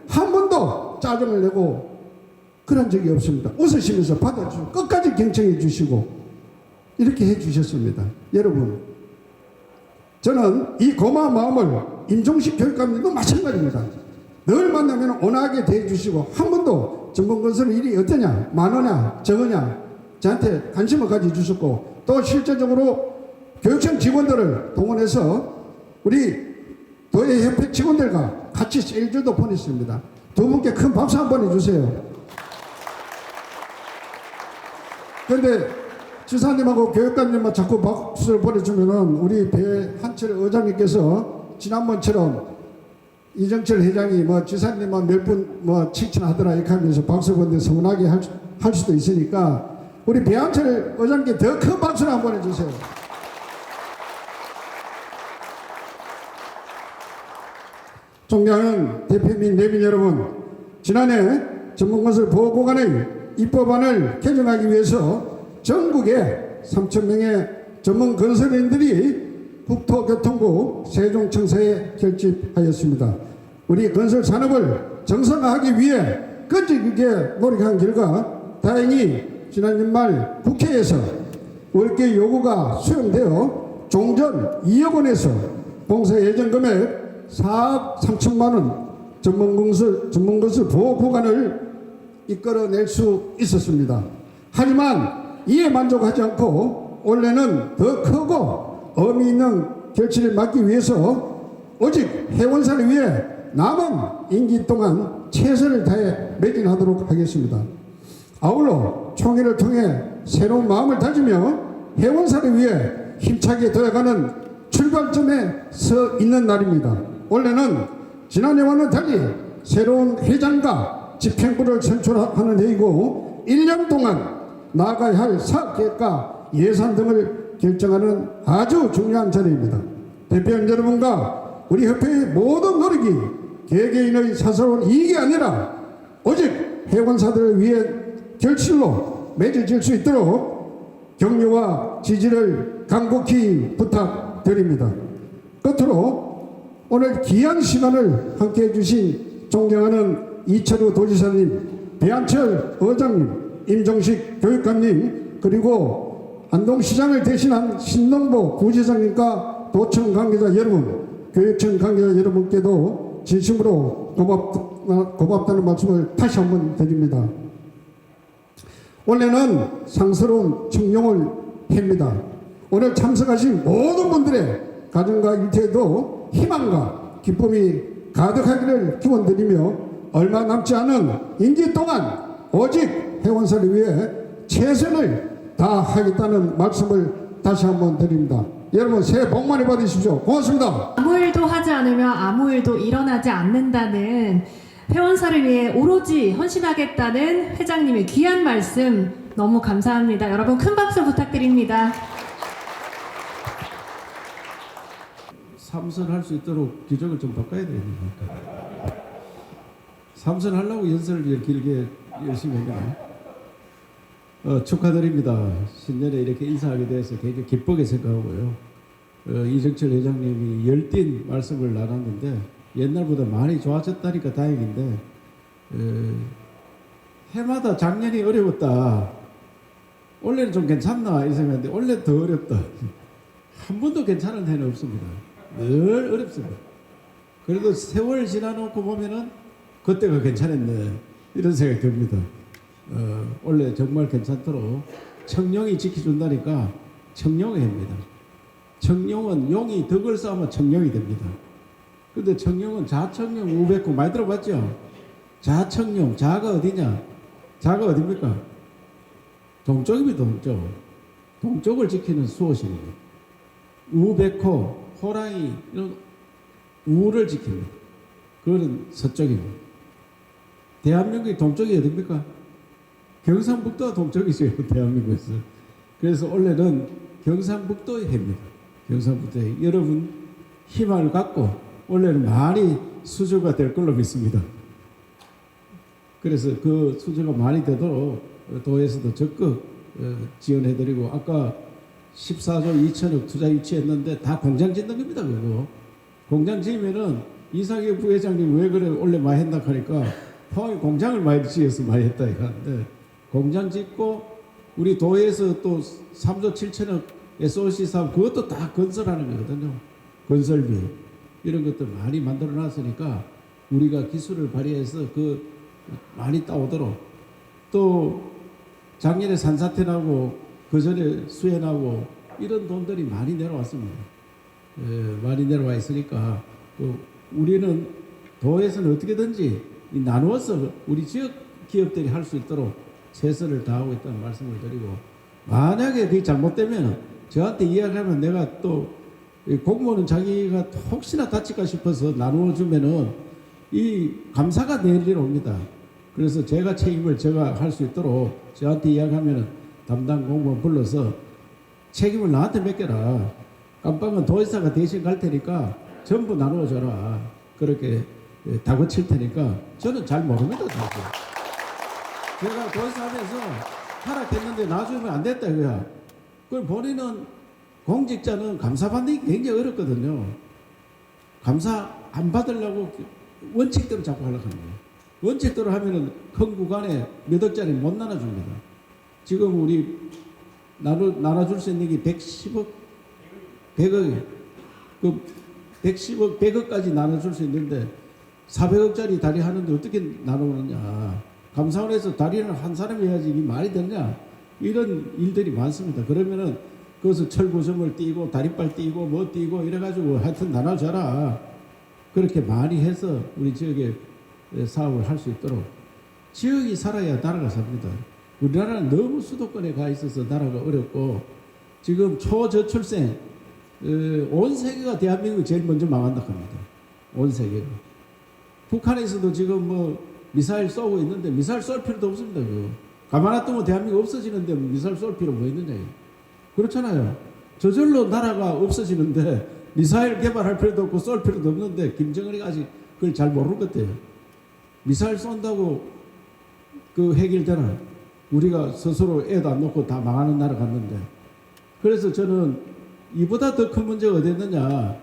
한 번도 짜증을 내고 그런 적이 없습니다. 웃으시면서 받아주시고 끝까지 경청해 주시고 이렇게 해 주셨습니다. 여러분, 저는 이 고마운 마음을 임종식 교육감님도 마찬가지입니다. 늘 만나면 온화하게 대해주시고 한 번도 전문건설 일이 어떠냐, 많으냐, 적으냐 저한테 관심을 가져주셨고 또 실제적으로 교육청 직원들을 동원해서 우리 도예협회 직원들과 같이 세일즈도 보냈습니다. 두 분께 큰 박수 한번 해주세요. 그런데 지사님하고 교육감님만 자꾸 박수를 보내주면은 우리 배한철 의장님께서 지난번처럼 이정철 회장이 뭐 지사님만 몇 분 뭐 칭찬하더라 이렇게 하면서 박수 보내는데 서운하게 할 수도 있으니까 우리 배한철 의장님께 더 큰 박수를 한번 해주세요. 존경하는 대표 및 내빈 여러분, 지난해 전문건설 보호구간의 입법안을 개정하기 위해서 전국에 3,000명의 전문건설인들이 국토교통부 세종청사에 결집하였습니다. 우리 건설 산업을 정상화하기 위해 끈질기게 노력한 결과 다행히 지난 연말 국회에서 월계 요구가 수용되어 종전 2억 원에서 공사 예정 금액 4억 3천만 원 전문건설 보호구간을 이끌어낼 수 있었습니다. 하지만 이에 만족하지 않고 올해는 더 크고 의미 있는 결실을 막기 위해서 오직 해원사를 위해 남은 임기 동안 최선을 다해 매진하도록 하겠습니다. 아울러 총회를 통해 새로운 마음을 다지며 해원사를 위해 힘차게 도약하는 출발점에 서 있는 날입니다. 올해는 지난해와는 달리 새로운 회장과 집행부를 선출하는 해이고 1년 동안 나아가야 할 사업계획과 예산 등을 결정하는 아주 중요한 자리입니다. 대표님 여러분과 우리 협회의 모든 노력이 개개인의 사사로운 이익이 아니라 오직 해원사들을 위해 결실로 맺어질 수 있도록 격려와 지지를 간곡히 부탁드립니다. 끝으로 오늘 귀한 시간을 함께해 주신 존경하는 이철우 도지사님, 배한철 의장님, 임종식 교육감님, 그리고 안동시장을 대신한 신동보 부지사님과 도청 관계자 여러분, 교육청 관계자 여러분께도 진심으로 고맙다는 말씀을 다시 한번 드립니다. 올해는 상스러운 청룡을 해입니다. 오늘 참석하신 모든 분들의 가정과 일터에도 희망과 기쁨이 가득하기를 기원드리며 얼마 남지 않은 임기 동안 오직 해원사를 위해 최선을 다하겠다는 말씀을 다시 한번 드립니다. 여러분 새해 복 많이 받으십시오. 고맙습니다. 아무 일도 하지 않으면 아무 일도 일어나지 않는다는 회원사를 위해 오로지 헌신하겠다는 회장님의 귀한 말씀 너무 감사합니다. 여러분 큰 박수 부탁드립니다. 삼선할 수 있도록 규정을 좀 바꿔야 됩니다. 삼선하려고 연설을 길게 열심히 했잖아요. 축하드립니다. 신년에 이렇게 인사하게 돼서 굉장히 기쁘게 생각하고요. 이정철 회장님이 열띤 말씀을 나눴는데 옛날보다 많이 좋아졌다니까 다행인데 해마다 작년이 어려웠다. 올해는 좀 괜찮나 이 생각인데 올해 더 어렵다. 한 번도 괜찮은 해는 없습니다. 늘 어렵습니다. 그래도 세월 지나놓고 보면은 그때가 괜찮았네 이런 생각이 듭니다. 원래 정말 괜찮도록 청룡이 지켜준다니까 청룡의 해입니다. 청룡은 용이 덕을 쌓으면 청룡이 됩니다. 근데 청룡은 자청룡 우백호 많이 들어봤죠? 자청룡 자가 어디냐? 자가 어디입니까? 동쪽입니다. 동쪽. 동쪽을 지키는 수호신입니다. 우백호 호랑이 이런 우를 지킵니다. 그거는 서쪽입니다. 대한민국의 동쪽이 어디입니까? 경상북도가 동쪽이죠. 대한민국에서. 그래서 원래는 경상북도의 해입니다. 경상북도의 해. 여러분 희망을 갖고 원래는 많이 수주가 될 걸로 믿습니다. 그래서 그 수주가 많이 되도록 도에서도 적극 지원해드리고 아까 14조 2천억 투자 유치했는데 다 공장 짓는 겁니다. 그거. 공장 지으면은 이상희 부회장님 왜 그래 원래 많이 했나 하니까 포항에 공장을 많이 지어서 많이 했다 이러는데 공장 짓고 우리 도에서 또 3조 7천억 SOC 사업 그것도 다 건설하는 거거든요. 건설비 이런 것들 많이 만들어 놨으니까 우리가 기술을 발휘해서 그 많이 따오도록 또 작년에 산사태 나고 그 전에 수해 나고 이런 돈들이 많이 내려왔습니다. 많이 내려와 있으니까 우리는 도에서는 어떻게든지 나누어서 우리 지역 기업들이 할 수 있도록 최선을 다하고 있다는 말씀을 드리고 만약에 그게 잘못되면 저한테 이야기하면 내가 또 공무원은 자기가 혹시나 다칠까 싶어서 나누어 주면은 이 감사가 내일 옵니다. 그래서 제가 책임을 제가 할 수 있도록 저한테 이야기하면은 담당 공무원 불러서 책임을 나한테 맡겨라. 깜빵은 도지사가 대신 갈 테니까 전부 나누어 줘라. 그렇게 다고 칠 테니까 저는 잘 모릅니다. 사실. 제가 도지사 하면서 하락했는데 놔주면 안 됐다 이거야. 그걸 본인은 공직자는 감사받는 게 굉장히 어렵거든요. 감사 안 받으려고 원칙대로 자꾸 하려고 하는 거예요. 원칙대로 하면은 큰 구간에 몇 억짜리 못 나눠줍니다. 지금 우리 나눠줄 수 있는 게 110억, 100억이에요. 그 110억, 100억까지 나눠줄 수 있는데 400억짜리 다리 하는데 어떻게 나누느냐. 감사원에서 다리는 한 사람이 해야지 이게 말이 되냐. 이런 일들이 많습니다. 그러면은 그것을 철구점을 띄고 다리빨 띄고 뭐 띄고 이래가지고 하여튼 나눠줘라. 그렇게 많이 해서 우리 지역에 사업을 할 수 있도록 지역이 살아야 나라가 삽니다. 우리나라는 너무 수도권에 가 있어서 나라가 어렵고 지금 초저출생 온 세계가 대한민국이 제일 먼저 망한다 합니다. 온 세계가. 북한에서도 지금 뭐 미사일 쏘고 있는데 미사일 쏠 필요도 없습니다. 그거. 가만 놔두면 대한민국 없어지는데 미사일 쏠 필요 뭐 있느냐. 그렇잖아요. 저절로 나라가 없어지는데 미사일 개발할 필요도 없고 쏠 필요도 없는데 김정은이 아직 그걸 잘 모르는 것 같아요. 미사일 쏜다고 그 해결되나? 우리가 스스로 애도 안 놓고 다 망하는 나라 갔는데. 그래서 저는 이보다 더 큰 문제가 어디 있느냐.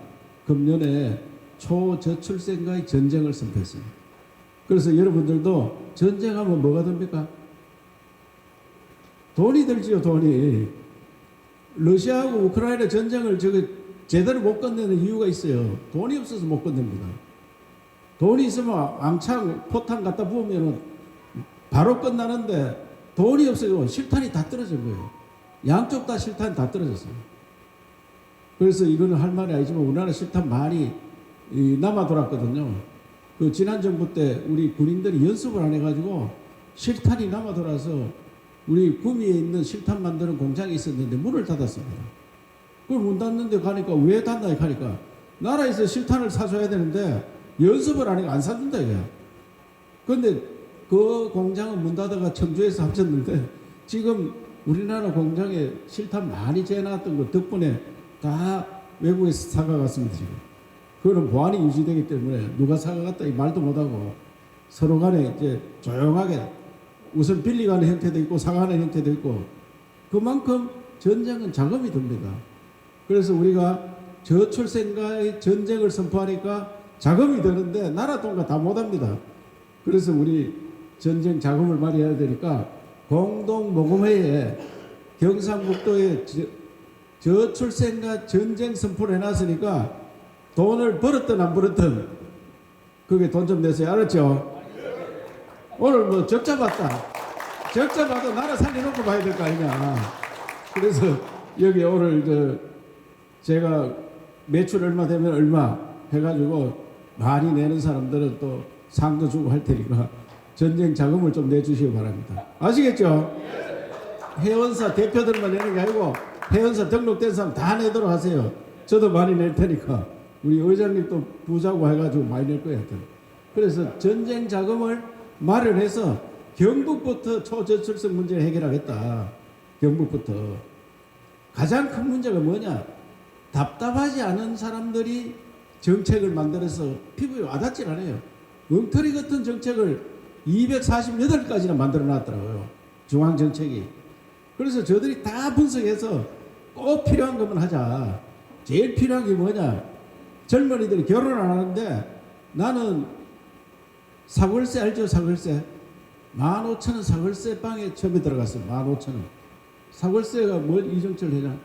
금년에 초저출생과의 전쟁을 선포했습니다. 그래서 여러분들도 전쟁하면 뭐가 됩니까? 돈이 들지요, 돈이. 러시아하고 우크라이나 전쟁을 제대로 못 끝내는 이유가 있어요. 돈이 없어서 못 끝냅니다. 돈이 있으면 왕창 포탄 갖다 부으면 바로 끝나는데 돈이 없어요. 실탄이 다 떨어진 거예요. 양쪽 다 실탄이 다 떨어졌어요. 그래서 이거는 할 말이 아니지만 우리나라 실탄 많이 남아 돌았거든요. 그 지난 정부 때 우리 군인들이 연습을 안 해가지고 실탄이 남아 돌아서 우리 구미에 있는 실탄 만드는 공장이 있었는데 문을 닫았습니다. 그걸 문 닫는데 가니까 왜 닫나 하니까 나라에서 실탄을 사줘야 되는데 연습을 안 해가 안 사준다 이거야. 그런데 그 공장은 문 닫아가 청주에서 합쳤는데 지금 우리나라 공장에 실탄 많이 재놨던 것 덕분에 다 외국에서 사가갔습니다. 지금. 그거는 보안이 유지되기 때문에 누가 사가갔다 이 말도 못하고 서로 간에 이제 조용하게 우선 빌리가는 형태도 있고 사가는 형태도 있고 그만큼 전쟁은 자금이 듭니다. 그래서 우리가 저출생과의 전쟁을 선포하니까 자금이 드는데 나라 돈과 다 못합니다. 그래서 우리 전쟁 자금을 마련해야 되니까 공동모금회에 경상북도에 저출생과 전쟁 선포를 해놨으니까 돈을 벌었든 안 벌었든 그게 돈 좀 내세요. 알았죠? 오늘 뭐 적자 봤다. 적자 봐도 나라 살려놓고 봐야 될 거 아니냐. 그래서 여기 오늘 제가 매출 얼마 되면 얼마 해가지고 많이 내는 사람들은 또 상도 주고 할 테니까 전쟁 자금을 좀 내주시기 바랍니다. 아시겠죠? 회원사 대표들만 내는 게 아니고 회원사 등록된 사람 다 내도록 하세요. 저도 많이 낼 테니까 우리 의장님도 부자고 해가지고 많이 낼 거예요. 그래서 전쟁 자금을 마련해서 경북부터 초저출생 문제를 해결하겠다. 경북부터. 가장 큰 문제가 뭐냐? 답답하지 않은 사람들이 정책을 만들어서 피부에 와닿질 않아요. 엉터리 같은 정책을 248가지나 만들어 놨더라고요. 중앙정책이. 그래서 저들이 다 분석해서 꼭 필요한 것만 하자. 제일 필요한 게 뭐냐? 젊은이들이 결혼 안 하는데 나는 사골세 알죠? 사골세. 15,000원 사골세 빵에 처음에 들어갔어요. 15,000원. 사골세가 뭘 이정철 회장?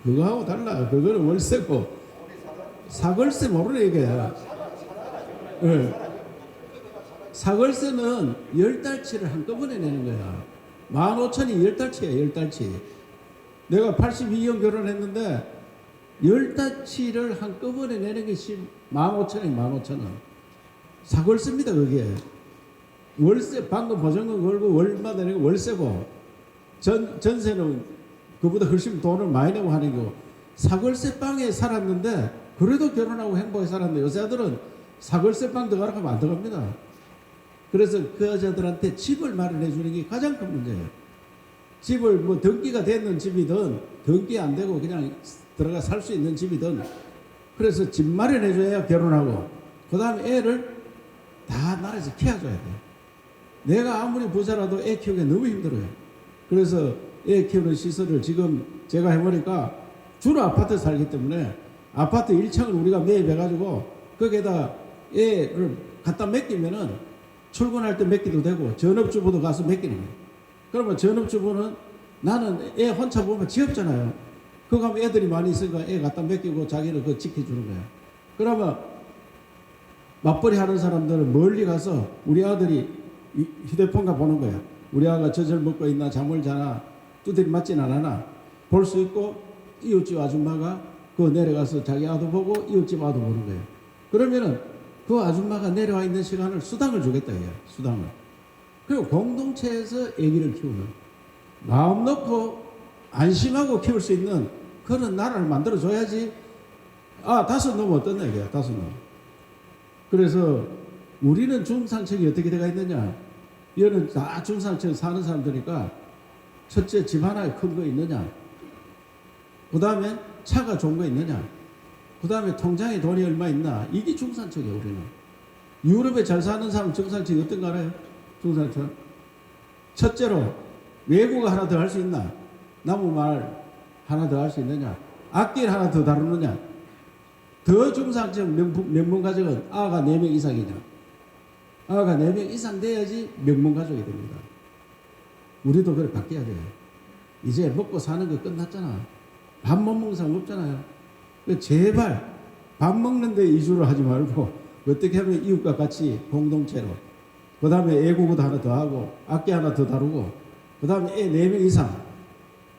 그거하고 달라. 그거는 월세고. 사골세 모르네 이게. 네. 사골세는 10달치를 한꺼번에 내는 거야. 15,000이 10달치야. 10달치. 내가 82년 결혼했는데 10달치를 한꺼번에 내는 게 15,000원. 15,000원. 사골세입니다 그게. 월세 방금 보증금 걸고 얼마 내는 거 월세고 전세는 그보다 훨씬 돈을 많이 내고 하는 거고 사골세 빵에 살았는데 그래도 결혼하고 행복하게 살았는데 요새 아들은 사골세 빵 들어가라고 하면 안 들어갑니다. 그래서 그 여자들한테 집을 마련해 주는 게 가장 큰 문제예요. 집을 뭐 등기가 됐는 집이든 등기 안 되고 그냥 들어가 살 수 있는 집이든 그래서 집 마련해 줘야 결혼하고 그 다음에 애를 다 나라에서 키워줘야 돼요. 내가 아무리 부자라도 애 키우기 너무 힘들어요. 그래서 애 키우는 시설을 지금 제가 해보니까 주로 아파트 살기 때문에 아파트 1층을 우리가 매입해가지고 거기에다 애를 갖다 맡기면은 출근할 때 맡기도 되고 전업주부도 가서 맡기는 거예요. 그러면 전업주부는 나는 애 혼자 보면 지없잖아요. 그거 하면 애들이 많이 있으니까 애 갖다 맡기고 자기는 그거 지켜주는 거야. 그러면 맞벌이 하는 사람들은 멀리 가서 우리 아들이 휴대폰가 보는 거야. 우리 아가 젖을 먹고 있나 잠을 자나 두드리 맞진 않았나 볼 수 있고 이웃집 아줌마가 그거 내려가서 자기 아도 보고 이웃집 아도 보는 거예요. 그러면은 그 아줌마가 내려와 있는 시간을 수당을 주겠다 이거야. 수당을. 그리고 공동체에서 아기를 키우는 마음 놓고 안심하고 키울 수 있는 그런 나라를 만들어 줘야지. 5 넘으면 어떻나 이거야. 5 넘으면. 그래서 우리는 중산층이 어떻게 돼가 있느냐? 얘는 다 중산층 사는 사람들이니까 첫째 집 하나에 큰 거 있느냐? 그 다음에 차가 좋은 거 있느냐? 그 다음에 통장에 돈이 얼마 있나? 이게 중산층이에요 우리는. 유럽에 잘 사는 사람 중산층이 어떤 거 알아요? 중산층. 첫째로 외국어 하나 더 할 수 있나? 나무말 하나 더 할 수 있느냐? 악기를 하나 더 다루느냐? 더 중산층 명문가족은 아가 4명 이상이냐? 아가 4명 이상 돼야지 명문가족이 됩니다. 우리도 그래 바뀌어야 돼요. 이제 먹고 사는 거 끝났잖아. 밥 못 먹는 사람 없잖아요. 제발 밥 먹는 데 이주를 하지 말고 어떻게 하면 이웃과 같이 공동체로 그 다음에 애국어도 하나 더 하고 악기 하나 더 다루고 그 다음에 애 4명 이상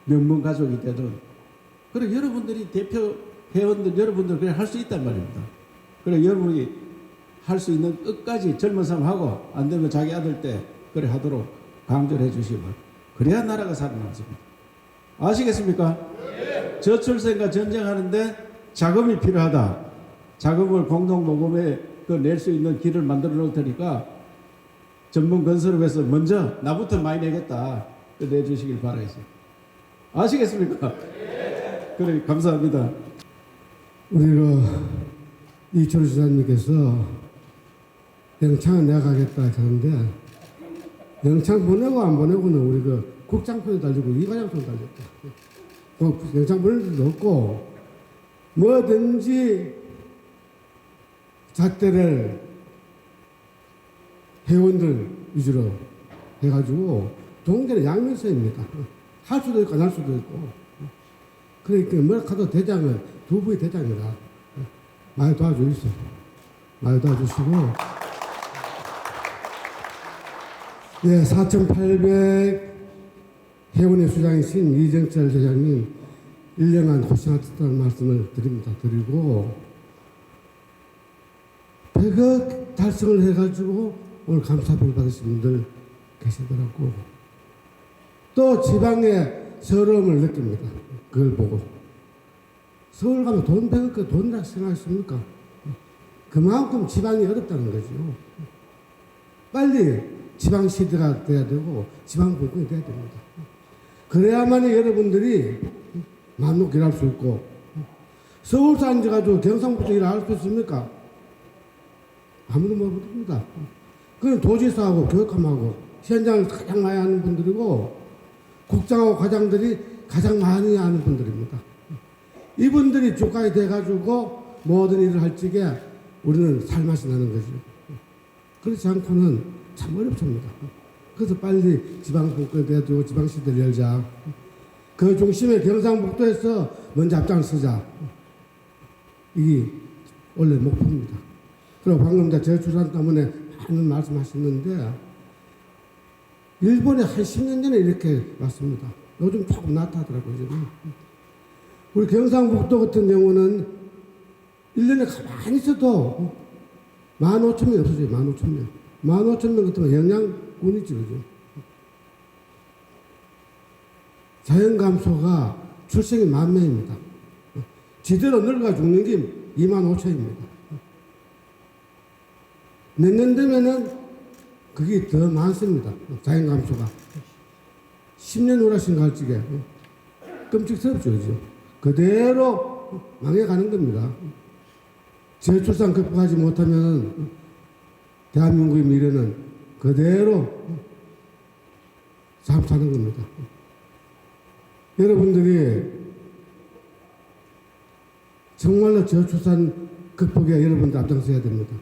명문가족이 되든 그래 여러분들이 대표 회원들 여러분들 그래 할 수 있단 말입니다. 그래 여러분이 할 수 있는 끝까지 젊은 사람 하고 안 되면 자기 아들 때 그래 하도록 강조를 해주시면 그래야 나라가 살아남습니다. 아시겠습니까? 네. 저출생과 전쟁하는데 자금이 필요하다. 자금을 공동모금에 낼 수 있는 길을 만들어 놓을 테니까 전문 건설업에서 먼저 나부터 많이 내겠다. 내주시길 바라겠습니다. 아시겠습니까? 네. 그래 감사합니다. 우리 이철 수사님께서 영창을 내가겠다 하는데 영창 보내고 안 보내고는 우리 국장폰에 달리고 이과장폰에 달렸다. 그 영상 보낼 일도 없고 뭐든지 잣대를 회원들 위주로 해가지고 동계는 양면서입니다. 할 수도 있고 안 할 수도 있고. 그러니까 뭐라카도 대장은 두 부의 대장이다. 많이 도와주시오. 많이 도와주시고. 예, 4,800 회원의 수장이신 이정철 회장님 1년간 고생하셨다는 말씀을 드리고 100억 달성을 해가지고 오늘 감사를 받으신 분들 계시더라고. 또 지방의 서러움을 느낍니다. 그걸 보고. 서울 가면 돈 100억 돈이라고 생각하십니까? 그만큼 지방이 어렵다는 거죠. 빨리 지방 시대가 돼야 되고 지방 분권이 돼야 됩니다. 그래야만 여러분들이 마음 놓고 일할 수 있고 서울서 앉아가지고 경상북도 일을 할 수 있습니까? 아무도 못합니다. 그건 도지사하고 교육감하고 현장을 가장 많이 하는 분들이고 국장하고 과장들이 가장 많이 하는 분들입니다. 이분들이 주가에 돼가지고 모든 일을 할 적에 우리는 살맛이 나는 거죠. 그렇지 않고는 참 어렵습니다. 그래서 빨리 지방분권이 돼가지고 지방시대를 열자. 그 중심에 경상북도에서 먼저 앞장을 서자. 이게 원래 목표입니다. 그리고 방금 저출산 때문에 많은 말씀하셨는데 일본에 한 10년 전에 이렇게 왔습니다. 요즘 조금 나타나더라고요. 지금. 우리 경상북도 같은 경우는 1년에 가만히 있어도 15,000명 없어져요. 15,000명. 15,000명 같으면 영양군이지, 그죠? 자연감소가 출생이 10,000명입니다. 지대로 늙어 죽는 게 25,000입니다. 내년 되면은 그게 더 많습니다. 자연감소가. 10년 후라신 갈 적에 끔찍스럽죠, 그죠? 그대로 망해가는 겁니다. 저출산 극복하지 못하면 대한민국의 미래는 그대로 잠수하는 겁니다. 여러분들이 정말로 저출산 극복에 여러분들 앞장서야 됩니다.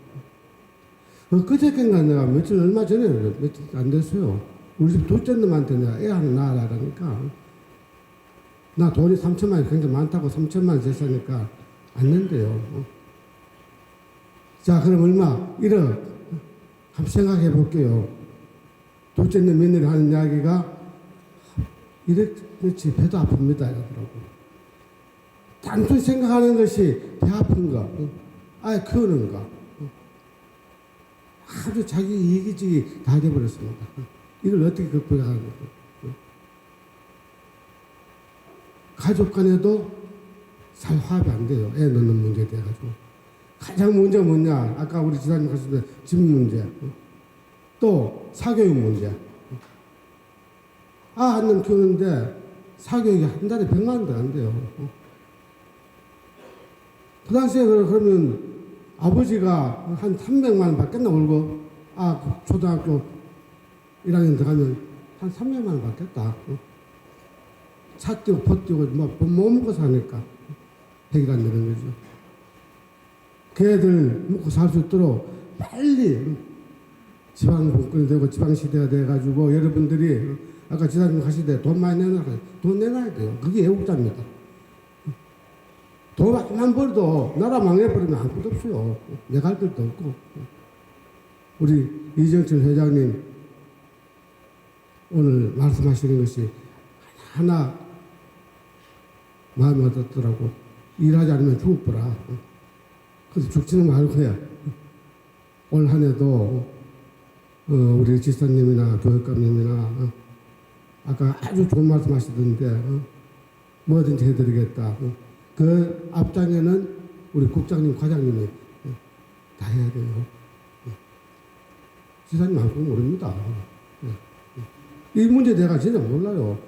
그저께인가 내가 며칠 얼마 전에 며칠 안 됐어요. 우리 집 둘째 놈한테 내가 애 하나 낳으라니까 나 돈이 3천만 원이 굉장히 많다고 3천만 원 제시하니까 안 낸대요. 자, 그럼 얼마? 1억. 한번 생각해 볼게요. 둘째 놈 며느리 하는 이야기가 1억치 배도 아픕니다. 이러더라고. 단순히 생각하는 것이 배 아픈가? 아예 키우는가? 아주 자기 이기적이 다 돼버렸습니다. 이걸 어떻게 극복하는 거죠? 가족 간에도 잘 화합이 안 돼요. 애 낳는 문제에 대해가지고. 가장 문제가 뭐냐? 아까 우리 지사님 하셨던 집 문제. 또 사교육 문제. 한 놈 키우는데 사교육이 한 달에 100만 원도 안 돼요. 그 당시에 그러면 아버지가 한 300만 원 받겠나 월급? 초등학교 1학년 들어가면 한 300만 원 받겠다. 차 띄고 버 띄고 뭐 먹고 사니까 해결 안 되는 거죠. 걔들 먹고 살 수 있도록 빨리 지방분권이 되고 지방시대가 돼가지고 여러분들이 아까 지사님 하시되 돈 많이 내놔라. 돈 내놔야 돼요. 그게 애국자입니다. 돈만 벌도 나라 망해버리면 아무것도 없어요. 내가 할 것도 없고. 우리 이정철 회장님 오늘 말씀하시는 것이 하나 마음에 와닿더라고. 일하지 않으면 죽어보라. 그래서 죽지는 말고요. 올 한 해도 우리 지사님이나 교육감님이나 아까 아주 좋은 말씀 하시던데 뭐든지 해드리겠다. 그 앞장에는 우리 국장님, 과장님이 다 해야 돼요. 지사님 아무도 모릅니다. 이 문제 내가 진짜 몰라요.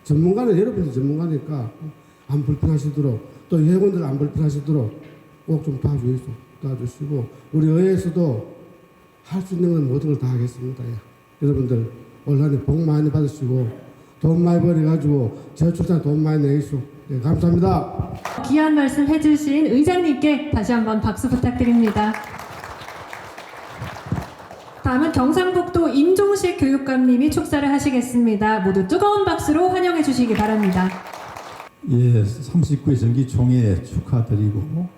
전문가는 여러분들 전문가니까 안 불편하시도록 또 회원들 안 불편하시도록 꼭 좀 도와주시고 우리 의회에서도 할 수 있는 건 모든 걸 다 하겠습니다. 여러분들 올 한 해 복 많이 받으시고 돈 많이 벌어가지고 저축자 돈 많이 내겠소. 예, 감사합니다. 귀한 말씀 해주신 의장님께 다시 한번 박수 부탁드립니다. 다음은 경상북도 임종식 교육감님이 축사를 하시겠습니다. 모두 뜨거운 박수로 환영해 주시기 바랍니다. 예, 39회 정기총회 축하드리고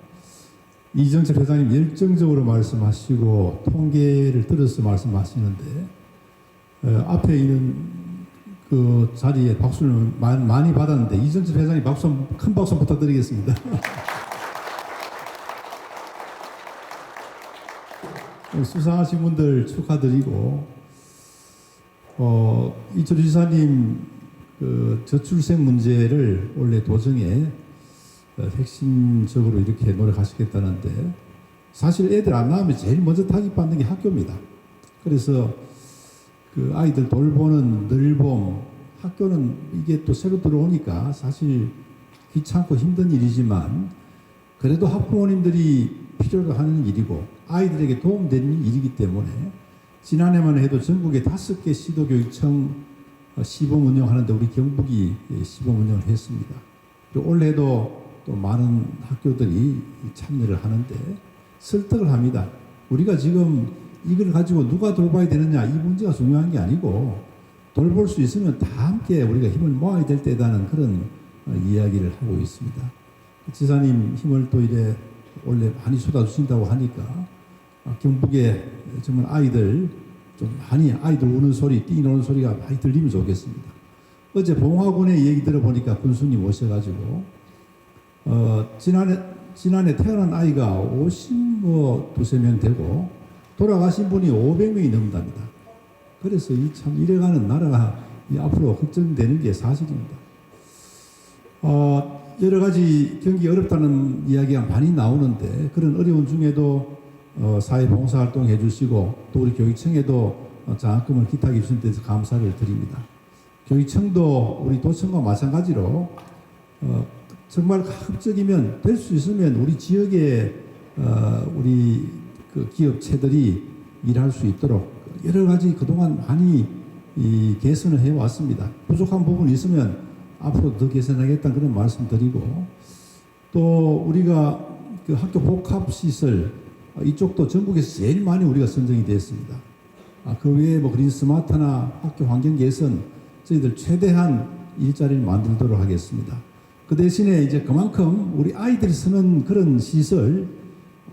이정철 회장님 열정적으로 말씀하시고 통계를 들어서 말씀하시는데 앞에 있는 그 자리에 박수를 많이 받았는데 이정철 회장님 큰 박수 부탁드리겠습니다. 수상하신 분들 축하드리고 이철우 지사님 그 저출생 문제를 원래 도정에 핵심적으로 이렇게 노력하시겠다는데 사실 애들 안 나오면 제일 먼저 타격받는 게 학교입니다. 그래서 그 아이들 돌보는 늘봄 학교는 이게 또 새로 들어오니까 사실 귀찮고 힘든 일이지만 그래도 학부모님들이 필요로 하는 일이고 아이들에게 도움되는 일이기 때문에 지난해만 해도 전국에 5개 시도교육청 시범 운영하는데 우리 경북이 시범 운영을 했습니다. 또 올해도 또 많은 학교들이 참여를 하는데 설득을 합니다. 우리가 지금 이걸 가지고 누가 돌봐야 되느냐 이 문제가 중요한 게 아니고 돌볼 수 있으면 다 함께 우리가 힘을 모아야 될 때다는 그런 이야기를 하고 있습니다. 지사님 힘을 또 이래 원래 많이 쏟아주신다고 하니까 경북에 정말 아이들 좀 많이 아이들 우는 소리, 뛰노는 소리가 많이 들리면 좋겠습니다. 어제 봉화군의 얘기 들어보니까 군수님 오셔가지고 지난해 태어난 아이가 50두세 명 되고 돌아가신 분이 500명이 넘는답니다. 그래서 참 이래가는 나라가 앞으로 걱정되는 게 사실입니다. 여러 가지 경기 어렵다는 이야기가 많이 나오는데 그런 어려운 중에도 사회봉사활동 해주시고 또 우리 교육청에도 장학금을 기탁해 주신 데서 감사를 드립니다. 교육청도 우리 도청과 마찬가지로 정말 가급적이면 될 수 있으면 우리 지역에 우리 그 기업체들이 일할 수 있도록 여러 가지 그동안 많이 개선을 해왔습니다. 부족한 부분이 있으면 앞으로 더 개선하겠다는 그런 말씀 드리고 또 우리가 그 학교 복합시설 이쪽도 전국에서 제일 많이 우리가 선정이 됐습니다. 그 외에 뭐 그린 스마트나 학교 환경 개선 저희들 최대한 일자리를 만들도록 하겠습니다. 그 대신에 이제 그만큼 우리 아이들이 쓰는 그런 시설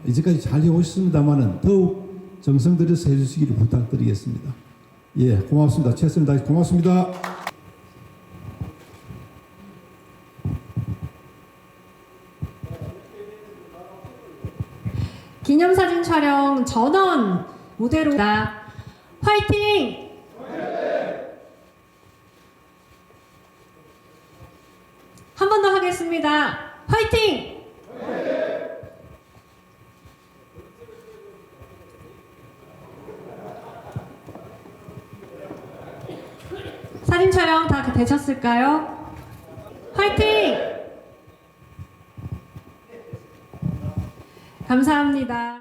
이제까지 잘 해오셨습니다만은 더욱 정성 들여서 해주시기를 부탁드리겠습니다. 예, 고맙습니다. 최선을 다해 고맙습니다. 기념사진 촬영 전원 무대로 화이팅! 한 번 더 하겠습니다. 화이팅! 사진 촬영 다 되셨을까요? 화이팅! 감사합니다.